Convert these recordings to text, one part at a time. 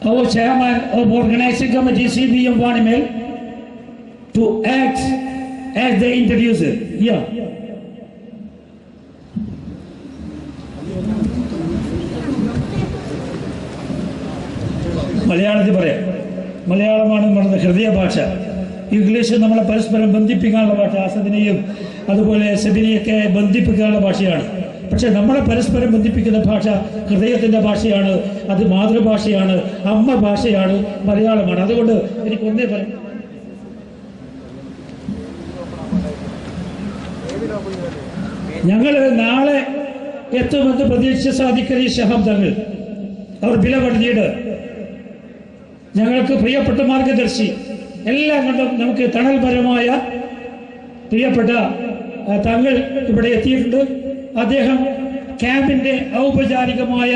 Our chairman of organizing committee CBM Vanimel to act as the introducer. Yeah. മലയാളത്തിൽ പറയാം. മലയാളമാണ് നമ്മുടെ ഹൃദയ ഭാഷ. ഇംഗ്ലീഷ് നമ്മളെ പരസ്പരം ബന്ധിപ്പിക്കാനുള്ള ഭാഷ. ആസദിനെയും അതുപോലെ സബീനയൊക്കെ ബന്ധിപ്പിക്കാനുള്ള ഭാഷയാണ്. പക്ഷെ നമ്മളെ പരസ്പരം ബന്ധിപ്പിക്കുന്ന ഭാഷ ഹൃദയത്തിൻ്റെ ഭാഷയാണ്. അത് മാതൃഭാഷയാണ്, അമ്മ ഭാഷയാണ്, മലയാളമാണ്. അതുകൊണ്ട് എനിക്ക് ഒന്നേ പറയാം, ഞങ്ങൾ നാളെ എത്തുമെന്ന് പ്രതീക്ഷിച്ച സാദിക്കലി ഷിഹാബ് തങ്ങൾ, അവർ ബിലവഡ് ലീഡർ, ഞങ്ങൾക്ക് പ്രിയപ്പെട്ട മാർഗദർശി, എല്ലാം കൊണ്ടും നമുക്ക് തണൽപരമായ പ്രിയപ്പെട്ട തങ്ങൾ ഇവിടെ എത്തിയിട്ടുണ്ട്. അദ്ദേഹം ക്യാമ്പിന്റെ ഔപചാരികമായ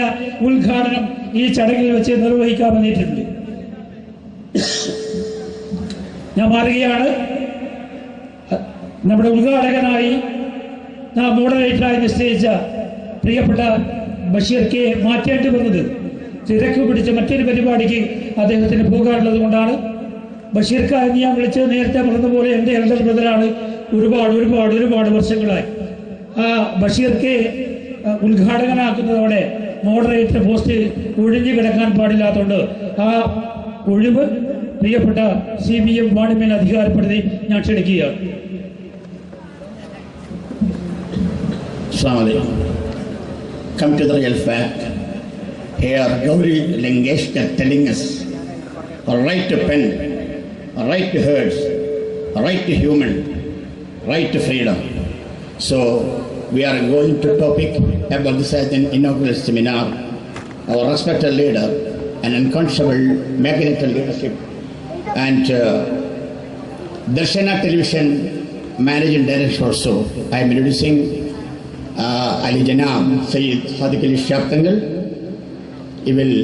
ഉദ്ഘാടനം ഈ ചടങ്ങിൽ വെച്ച് നിർവഹിക്കാൻ വന്നിട്ടുണ്ട്. ഞാൻ മാറുകയാണ്. നമ്മുടെ ഉദ്ഘാടകനായി നാം മോഡറേറ്ററായി നിശ്ചയിച്ച പ്രിയപ്പെട്ട ബഷീർക്കെ മാറ്റേണ്ടി വന്നത് തിരക്ക് പിടിച്ച മറ്റൊരു പരിപാടിക്ക് അദ്ദേഹത്തിന് പോകാനുള്ളത് കൊണ്ടാണ്. ബഷീർക്ക എന്ന് ഞാൻ വിളിച്ച് നേരത്തെ പറഞ്ഞതുപോലെ എൻ്റെ എൽഡർ ബ്രദറാണ്. ഒരുപാട് വർഷങ്ങളായി ആ ബഷീർക്കെ ഉദ്ഘാടകനാക്കുന്നതോടെ മോഡറേറ്റർ പോസ്റ്റ് ഒഴിഞ്ഞു കിടക്കാൻ പാടില്ലാത്തതുകൊണ്ട് ആ ഒഴിവ് പ്രിയപ്പെട്ട CBM വാണിമേൽ അധികാരപ്പെടുത്തി ഞാൻ ക്ഷണിക്കുകയാണ്. Come to the real fact. Here, Gauri Lingeshkar telling us a right to pen, a right to herds, a right to human, right to freedom. So, we are going to topic about this as an inaugural seminar. Our respected leader, an unconscionable magnetic leadership, and Darshana Television Managing Director also. I am introducing Ali Janab, Sayyid, Sadikali, Shihab, Thangal. He will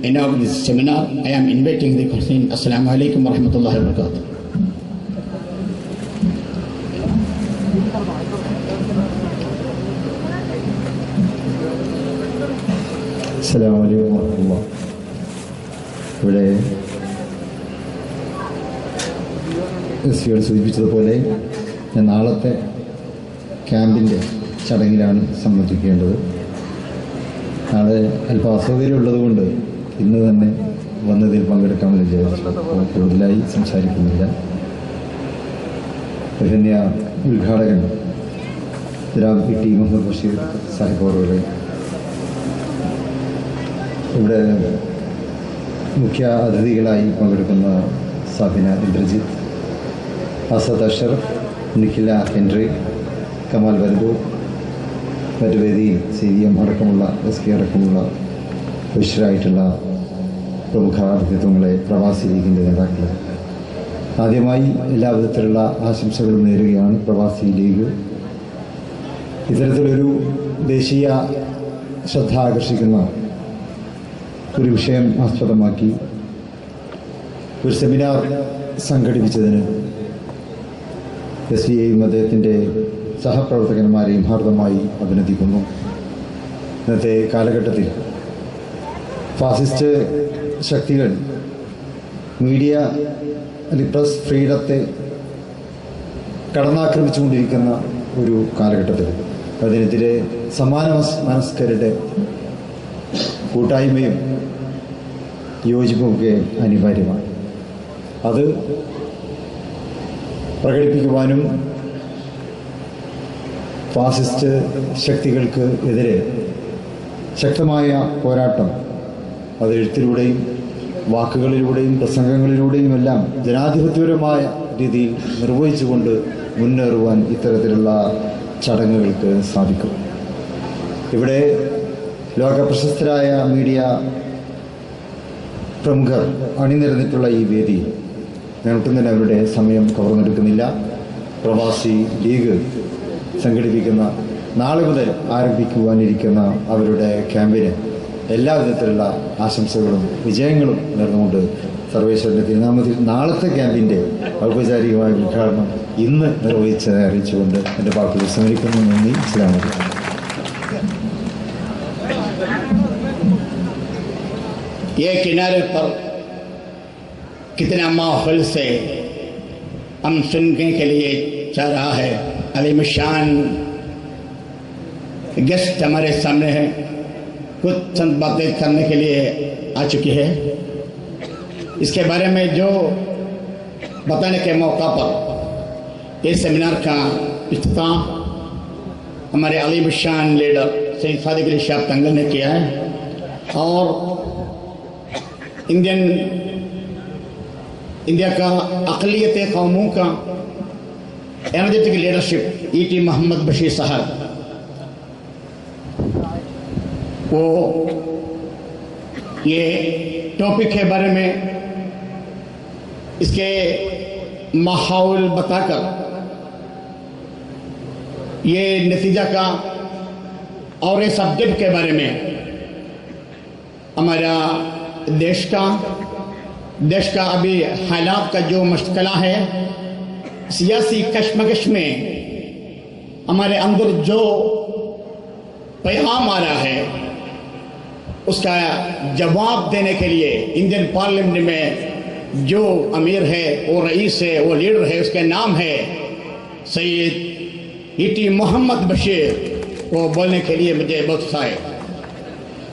inaugurate this seminar. I am inviting the person. Assalamu alaikum wa rahmatullahi wa barakatuh. Assalamu alaikum wa rahmatullah. ഇവിടെ S സൂചിപ്പിച്ചതുപോലെ ഞാൻ നാളത്തെ ക്യാമ്പിൻ്റെ ചടങ്ങിലാണ് സംബന്ധിക്കേണ്ടത്. നാളെ അല്പം അസൗകര്യമുള്ളതുകൊണ്ട് ഇന്ന് തന്നെ വന്നതിൽ പങ്കെടുക്കാമെന്ന് വിചാരിച്ചു. അപ്പോൾ കൂടുതലായി സംസാരിക്കുന്നില്ല. ബഹന്യ ഉദ്ഘാടകൻ ജനാബ് PT മുഹമ്മദ് ബഷീർ സാഹിബ് അവരുടെ, ഇവിടെ മുഖ്യ അതിഥികളായി പങ്കെടുക്കുന്ന സാബീന, ഇന്ദ്രജിത്ത്, അസദ് അഷറഫ്, നിഖില ഹെൻറി, കമാൽ വരദു, മറ്റു വേദിയിൽ CBM അടക്കമുള്ള SK അടക്കമുള്ള വിശിഷ്ടരായിട്ടുള്ള പ്രമുഖ വ്യക്തിത്വങ്ങളെ, പ്രവാസി ലീഗിൻ്റെ നേതാക്കൾ, ആദ്യമായി എല്ലാ വിധത്തിലുള്ള ആശംസകളും നേരുകയാണ്. പ്രവാസി ലീഗ് ഇത്തരത്തിലൊരു ദേശീയ ശ്രദ്ധ ആകർഷിക്കുന്ന ഒരു വിഷയം ആസ്പദമാക്കി ഒരു സെമിനാർ സംഘടിപ്പിച്ചതിന് SDAയും അദ്ദേഹത്തിൻ്റെ സഹപ്രവർത്തകന്മാരെയും ഹാർദമായി അഭിനന്ദിക്കുന്നു. ഇന്നത്തെ കാലഘട്ടത്തിൽ ഫാസിസ്റ്റ് ശക്തികൾ മീഡിയ പ്രസ് ഫ്രീഡത്തെ കടന്നാക്രമിച്ചുകൊണ്ടിരിക്കുന്ന ഒരു കാലഘട്ടത്തിൽ അതിനെതിരെ സമാന മനസ്കരുടെ കൂട്ടായ്മയും യോജിപ്പുമൊക്കെ അനിവാര്യമാണ്. അത് പ്രകടിപ്പിക്കുവാനും ഫാസിസ്റ്റ് ശക്തികൾക്ക് എതിരെ ശക്തമായ പോരാട്ടം അത് എഴുത്തിലൂടെയും വാക്കുകളിലൂടെയും പ്രസംഗങ്ങളിലൂടെയുമെല്ലാം ജനാധിപത്യപരമായ രീതിയിൽ നിർവഹിച്ചുകൊണ്ട് മുന്നേറുവാൻ ഇത്തരത്തിലുള്ള ചടങ്ങുകൾക്ക് സാധിക്കും. ഇവിടെ ലോകപ്രശസ്തരായ മീഡിയ പ്രമുഖർ അണിനിരന്നിട്ടുള്ള ഈ വേദി ഞാൻ ഒട്ടും തന്നെ അവരുടെ സമയം കവർന്നെടുക്കുന്നില്ല. പ്രവാസി ലീഗ് സംഘടിപ്പിക്കുന്ന നാളെ മുതൽ ആരംഭിക്കുവാനിരിക്കുന്ന അവരുടെ ക്യാമ്പിന് എല്ലാ വിധത്തിലുള്ള ആശംസകളും വിജയങ്ങളും നേർന്നുകൊണ്ട് സർവേശ്വരൻ്റെ തിരുനാമത്തിൽ നാളത്തെ ക്യാമ്പിൻ്റെ ഔപചാരികമായ ഉദ്ഘാടനം ഇന്ന് നിർവഹിച്ചത് അറിയിച്ചുകൊണ്ട് എൻ്റെ വാക്കുകൾ സ്മരിക്കുന്നു. നന്ദി. അസ്സലാമു അലൈക്കും. ये किनारे पर कितना माहौल से हम सुनने के लिए चाह रहा है. अलीमशान गेस्ट हमारे सामने है, कुछ चंद बातें करने के लिए आ चुकी है. इसके बारे में जो बताने के मौका पर इस सेमिनार का इफ्तिताह हमारे अलीमशान लीडर सैयद सादिकली शिहाब तंगल ने किया है और इंडिया का अक़लियत कौमों का energetic leadership E T Mohammed Basheer साहब वो ये टॉपिक के बारे में इसके माहौल बताकर ये नतीजा का और ये सब्जेक्ट के बारे में हमारा देश का अभी हालात का जो मुश्किल है, सियासी कश्मकश में हमारे अंदर जो पैगाम आ रहा है उसका जवाब देने के लिए इंडियन पार्लियामेंट में जो अमीर है, वो रईस है, वो लीडर है, उसका नाम है सैयद ईटी मोहम्मद बशीर, वो बोलने के लिए मुझे बहुत उत्साह है.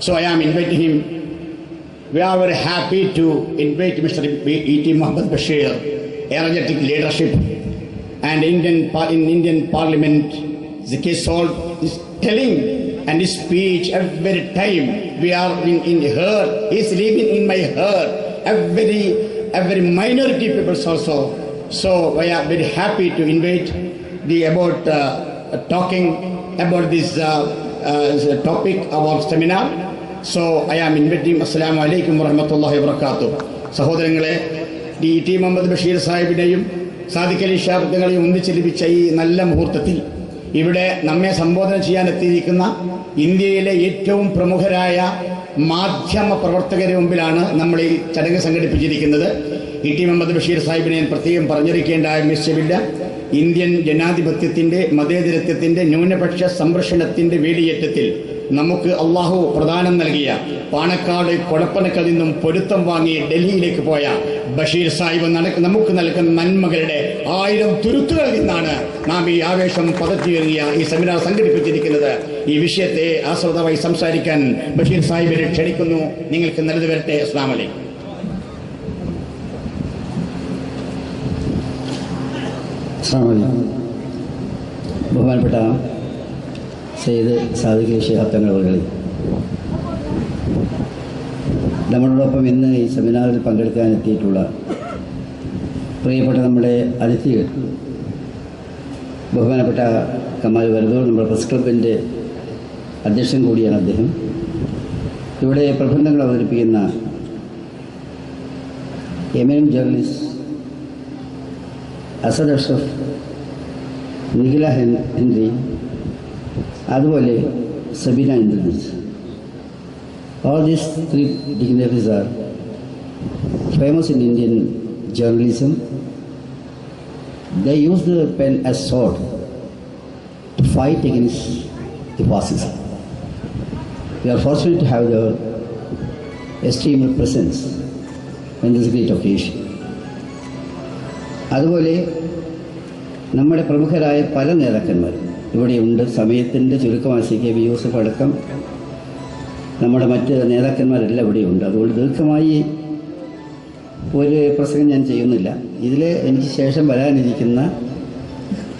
So I am inviting him. We are very happy to invite Mr. E.T. Mohammed Basheer, energetic leadership, and in Indian Parliament, the case is telling and his speech every time we are in heard. He is living in my heart. Every minority people also. So we are very happy to invite talking about this topic about seminar. So I am inviting. Assalamu alaikum warahmatullahi wabarakatuh. സഹോദരങ്ങളെ, T Muhammad Basheer സാഹിബിനെയും Sadiqali Shihab തങ്ങളെയും ഒന്നിച്ച് ലഭിച്ച ഈ നല്ല മുഹൂർത്തത്തിൽ ഇവിടെ നമ്മെ സംബോധന ചെയ്യാൻ എത്തിയിരിക്കുന്ന ഇന്ത്യയിലെ ഏറ്റവും പ്രമുഖരായ മാധ്യമ പ്രവർത്തകരുടെ മുമ്പിലാണ് നമ്മൾ ഈ ചടങ്ങ് സംഘടിപ്പിച്ചിരിക്കുന്നത്. ടി മുഹമ്മദ് ബഷീർ സാഹിബിനെ ഞാൻ പ്രത്യേകം പറഞ്ഞിരിക്കേണ്ട ആവശ്യമില്ല. ഇന്ത്യൻ ജനാധിപത്യത്തിൻ്റെ, മതേതരത്വത്തിൻ്റെ, ന്യൂനപക്ഷ സംരക്ഷണത്തിൻ്റെ വേലിയേറ്റത്തിൽ നമുക്ക് അള്ളാഹു പ്രദാനം നൽകിയ പാണക്കാട് കൊടപ്പനക്കൽ നിന്നും പൊരുത്തം വാങ്ങി ഡൽഹിയിലേക്ക് പോയ ബഷീർ സാഹിബ് നമുക്ക് നൽകുന്ന നന്മകളുടെ 1000 തുരുത്തുകളിൽ നിന്നാണ് നാം ഈ ആവേശം പതറ്റിയേറിയ ഈ സെമിനാർ സംഘടിപ്പിച്ചിരിക്കുന്നത്. ഈ വിഷയത്തെ ആസ്പദമായി സംസാരിക്കാൻ ബഷീർ സാഹിബിനെ ക്ഷണിക്കുന്നു. നിങ്ങൾക്ക് നല്ലത് വരട്ടെ. അസ്സലാമു അലൈക്കും. ബഹുമാനപ്പെട്ട സയ്യിദ് സാദിഖലി ശിഹാബ് തങ്ങൾ അവர்கள், നമ്മളോടൊപ്പം ഇന്ന് ഈ സെമിനാറിൽ പങ്കെടുക്കാനെത്തിയിട്ടുള്ള പ്രിയപ്പെട്ട നമ്മുടെ അതിഥികൾ, ബഹുമാനപ്പെട്ട കമാൽ വരദൂർ, നമ്മുടെ പ്രസ് ക്ലബിൻ്റെ അധ്യക്ഷൻ കൂടിയാണ് അദ്ദേഹം. ഇവിടെ പ്രബന്ധങ്ങൾ അവതരിപ്പിക്കുന്ന eminent journalist Asad Ashraf, Nikhila Henry, അതുപോലെ Sabina Indrajith. All these 3 dignitaries are famous in Indian journalism. They use the pen as sword to fight against the fascism. We are fortunate to have their esteemed presence in this great occasion. അതുപോലെ നമ്മുടെ പ്രമുഖരായ പല നേതാക്കന്മാർ ഇവിടെയുണ്ട്. സമയത്തിൻ്റെ ചുരുക്കമാശിക്ക് V Yusuf അടക്കം നമ്മുടെ മറ്റ് നേതാക്കന്മാരെല്ലാം ഇവിടെയുണ്ട്. അതുകൊണ്ട് ദീർഘമായി ഒരു പ്രസംഗം ഞാൻ ചെയ്യുന്നില്ല. ഇതിൽ എനിക്ക് ശേഷം വരാനിരിക്കുന്ന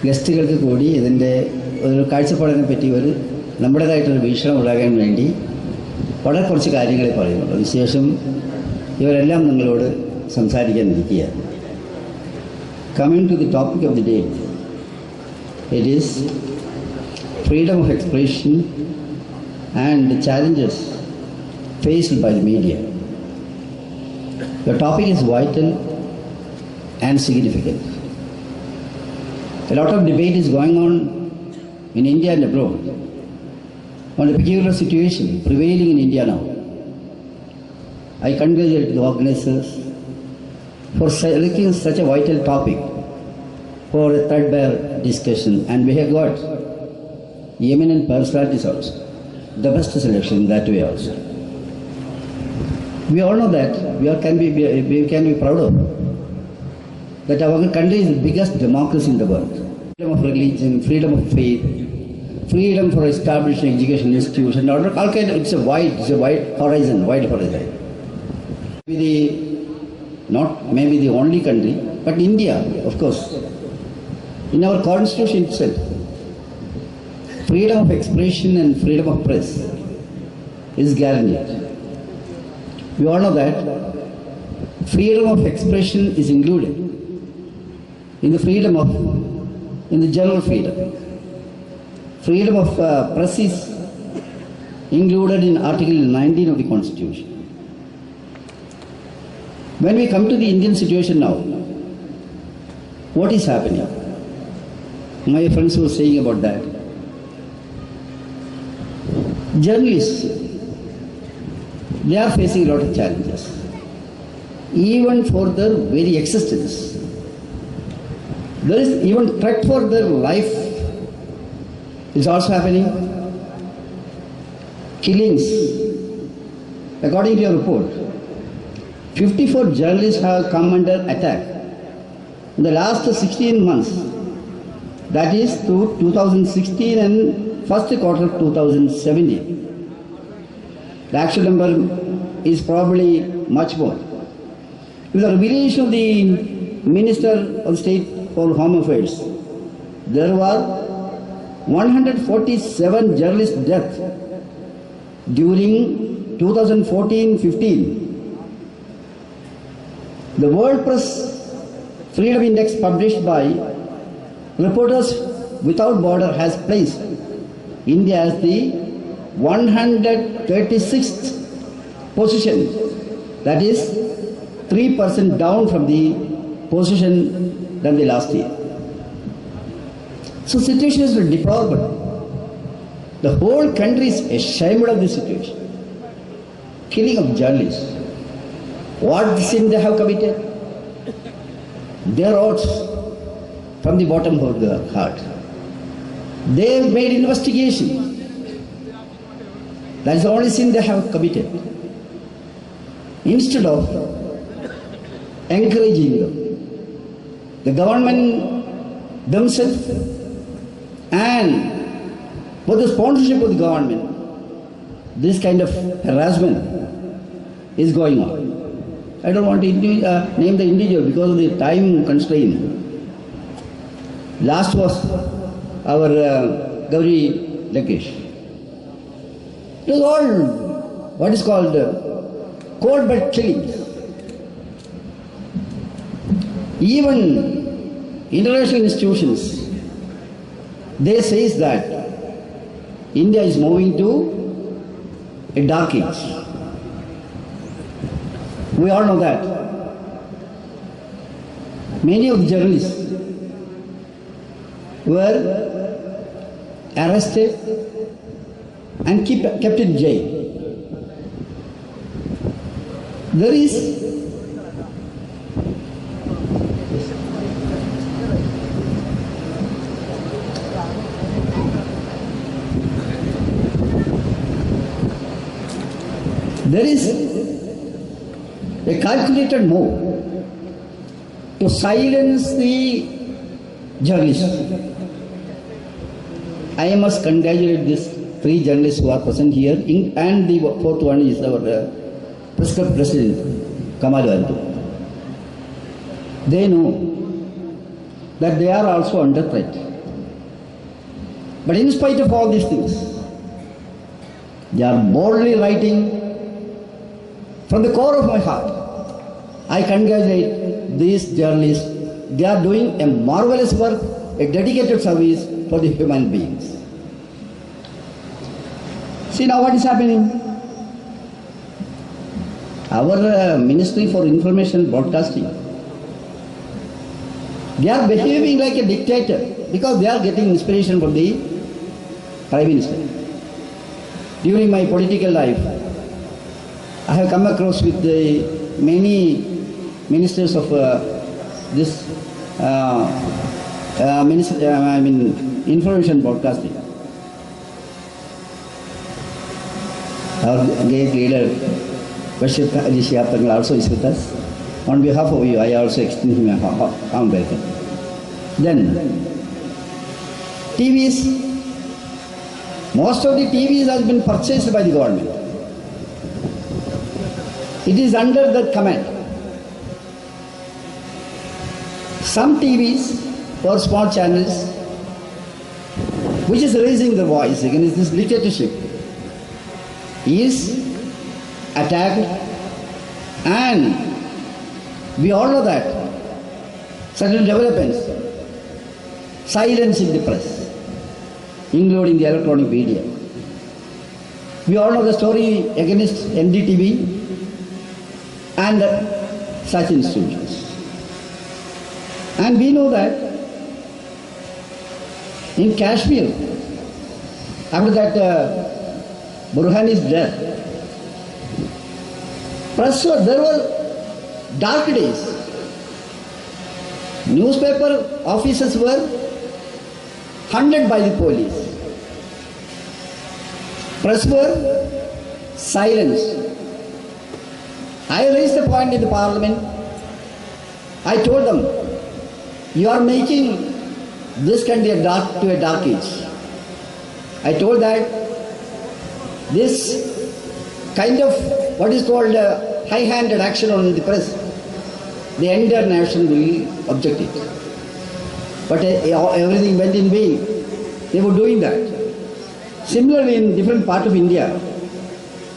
ഗസ്റ്റുകൾക്ക് കൂടി ഇതിൻ്റെ ഒരു കാഴ്ചപ്പാടിനെ പറ്റി നമ്മുടേതായിട്ടൊരു വീക്ഷണം ഉണ്ടാകാൻ വേണ്ടി വളരെ കുറച്ച് കാര്യങ്ങളെ പറയുന്നുള്ളൂ. അതിനുശേഷം ഇവരെല്ലാം നിങ്ങളോട് സംസാരിക്കാനിരിക്കുകയാണ്. Coming to the topic of the day, it is freedom of expression and the challenges faced by the media. The topic is vital and significant. A lot of debate is going on in India and abroad on the peculiar situation prevailing in India now. I congratulate the organizers for selecting such a vital topic for a threadbare discussion, and we have got eminent personalities also, the best selection that way also. We all know that we can be proud of that our country is the biggest democracy in the world. Freedom of religion, freedom of faith, freedom for establishing education institutions, all kind of, it's a wide horizon. Not maybe the only country, but India, of course. In our constitution itself, freedom of expression and freedom of press is guaranteed. We all know that freedom of expression is included in the general freedom. Freedom of press is included in Article 19 of the Constitution. When we come to the Indian situation now, what is happening? My friends were saying about that. Journalists, they are facing a lot of challenges, even for their very existence. There is even threat for their life is also happening. Killings, according to your report, 54 journalists have come under attack in the last 16 months. That is to 2016 and first quarter of 2017. The actual number is probably much more. With the revelation of the Minister of State for Home Affairs, there were 147 journalist deaths during 2014-15. The World Press Freedom Index published by Reporters Without Borders has placed India as the 136th position, that is 3% down from the position than the last year. So situation is deplorable. The whole country is ashamed of this situation. Killing of journalists. What sin they have committed? Their oaths from the bottom of the heart. They have made investigation. That is the only sin they have committed. Instead of encouraging them, the government themselves and with the sponsorship of the government, this kind of harassment is going on. I don't want to name the individual because of the time constraint. Last was our Gauri Lakesh. It was all what is called cold blood killings. Even international institutions, they say that India is moving to a dark age. We all know that. Many of the journalists were arrested and kept in jail. There is a calculated move to silence the journalists. I must congratulate these 3 journalists who are present here, and the 4th one is our press club president, Kamal Vandu. They know that they are also under threat. But in spite of all these things, They are boldly writing from the core of my heart. I congratulate these journalists. They are doing a marvelous work, a dedicated service for the human beings. See now what is happening. Our Ministry for Information Broadcasting, they are behaving like a dictator because they are getting inspiration from the Prime Minister. During my political life, I have come across with many ministers of information broadcasting. Our great leader, Basheer Shihab Thangal also is with us. On behalf of you, I also extend him a warm welcome. Then, TVs. Most of the TVs has been purchased by the government. It is under the command. Some TVs or small channels which is raising their voice against this dictatorship is attacked, and we all know that certain developments silencing the press, including the electronic media. We all know the story against NDTV and such institutions. And we know that in Kashmir, after that Burhani's death, there were dark days. Newspaper officers were hunted by the police. Press were silenced. I raised the point in the parliament. I told them, you are making this country to a dark age. I told that this kind of what is called high-handed action on the press, the entire nation will object it. But everything went in vain. They were doing that. Similarly, in different parts of India,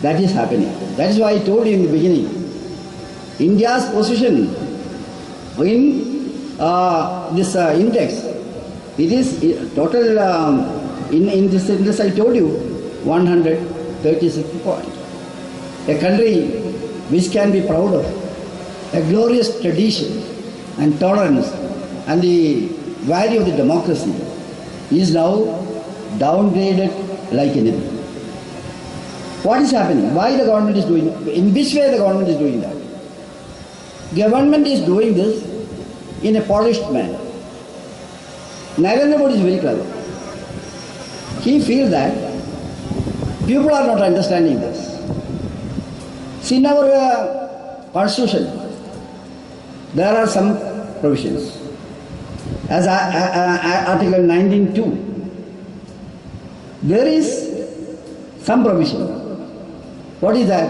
that is happening. That is why I told you in the beginning, India's position in this index, it is total, in this index I told you, 136 points. A country which can be proud of, a glorious tradition and tolerance and the value of the democracy is now downgraded like anything. What is happening? Why the government is doing, in which way the government is doing that? Government is doing this in a polished manner. Narendra Modi is very clever. He feels that people are not understanding this. See, in our constitution, there are some provisions. As Article 19(2), there is some provision. What is that?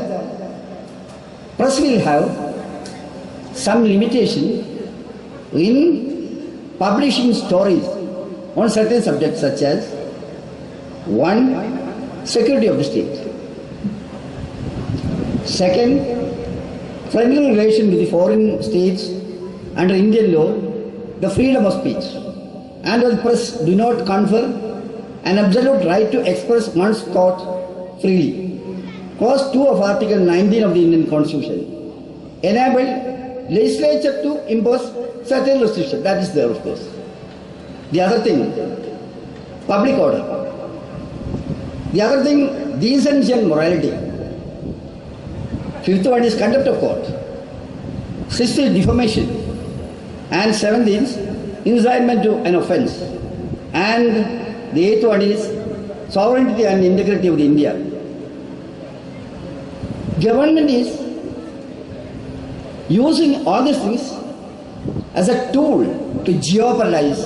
Press will have some limitation in publishing stories on certain subjects such as 1. Security of the state. 2. Friendly relation with the foreign states under Indian law, the freedom of speech and the press do not confer an absolute right to express one's thought freely. Clause 2 of Article 19 of the Indian Constitution enable legislature to impose certain restrictions. That is there, of course. The other thing, public order. The other thing, decency and morality. 5th one is contempt of court. 6th is defamation. And 7th is incitement to an offence. And the 8th one is sovereignty and integrity of India. Government is using all these things as a tool to jeopardize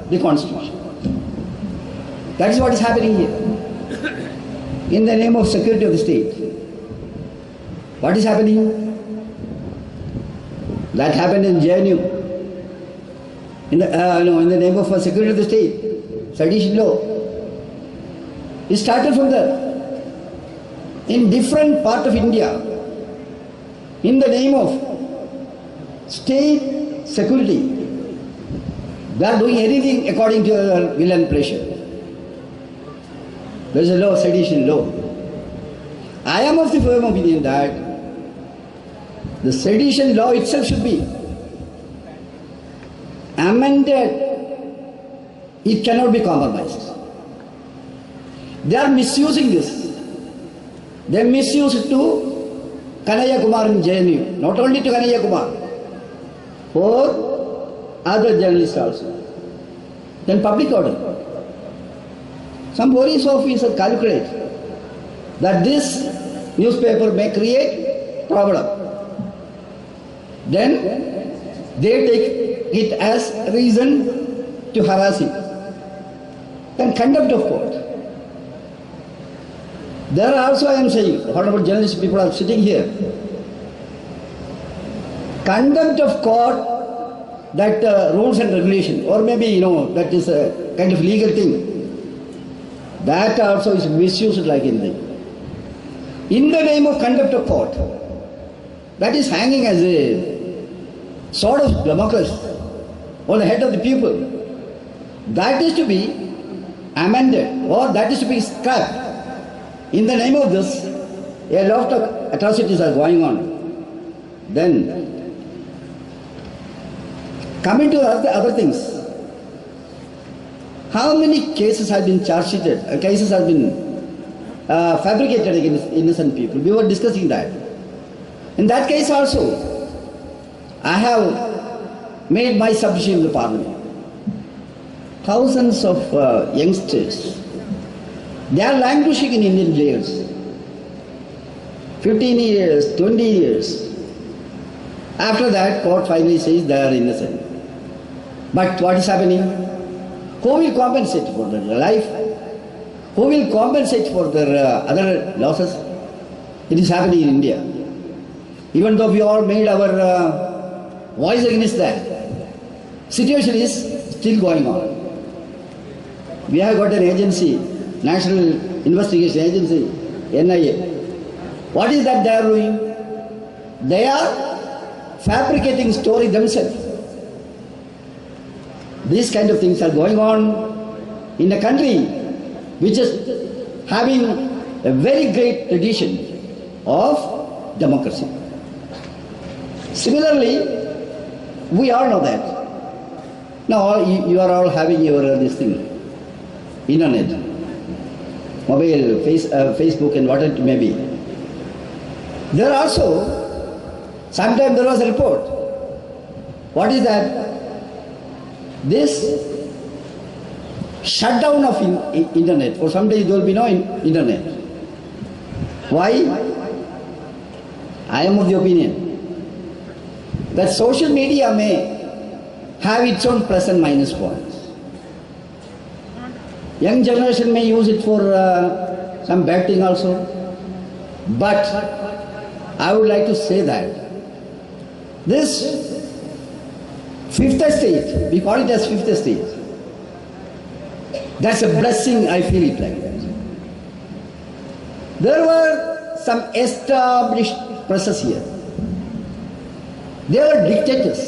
the constitution. That is what is happening here. In the name of security of the state. What is happening? That happened in JNU. In the name of security of the state, sedition law. It started from there. in different part of India, in the name of state security, they are doing anything according to their will and pleasure. There is a law, sedition law. I am of the firm opinion that the sedition law itself should be amended. It cannot be compromised. They are misusing this. They misuse it to Kanaya Kumar in JNU, not only to Kanaya Kumar, for other journalists also. Then public order. Some police officer calculate that this newspaper may create problem. Then they take it as reason to harass him. Then contempt of court. There also I am saying, honorable journalists, people are sitting here. Contempt of court, that rules and regulation, or maybe, that is a kind of legal thing. That also is misused like anything. In the name of contempt of court, that is hanging as a sword of Damocles on the head of the people. That is to be amended, or that is to be scrapped. In the name of this, a lot of atrocities are going on. Then, coming to other things, how many cases have been charged, cases have been fabricated against innocent people? We were discussing that. In that case also, I have made my submission in the parliament. Thousands of youngsters, they are languishing in Indian jails. 15 years, 20 years. After that, court finally says they are innocent. But what is happening? Who will compensate for their life? Who will compensate for their other losses? It is happening in India. Even though we all made our voice against that, situation is still going on. We have got an agency, National Investigation Agency, NIA. What is that they are doing? They are fabricating story themselves. These kind of things are going on in a country which is having a very great tradition of democracy. Similarly, we all know that. Now you are all having your this thing, internet, mobile, Facebook and whatever it may be. There also, sometimes there was a report. What is that? This shutdown of internet. For some days there will be no internet. Why? I am of the opinion that social media may have its own plus and minus points. Young generation may use it for some bad thing also. But I would like to say that this fifth estate, we call it as fifth estate, that's a blessing, I feel it like that. There were some established presses here. They were dictators.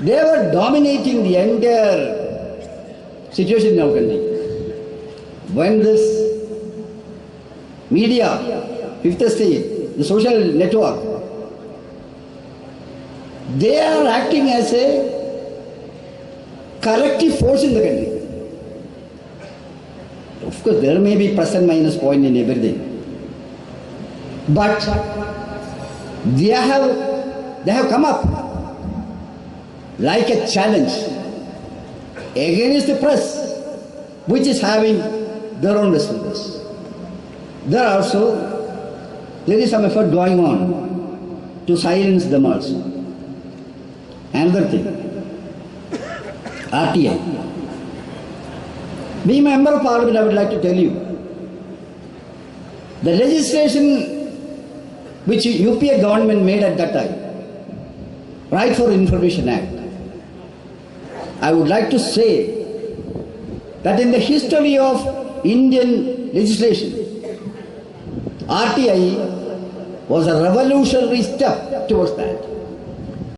They were dominating the entire situation in our country. When this media, fifth estate, the social network, they are acting as a corrective force in the country. Of course, there may be plus and minus point in everything. But they have come up like a challenge against the press, which is having their own restrictions. There is some effort going on to silence them also. Another thing, RTI. Being a member of parliament, I would like to tell you, the legislation which UPA government made at that time, Right for Information Act, I would like to say that in the history of Indian legislation, RTI was a revolutionary step towards that.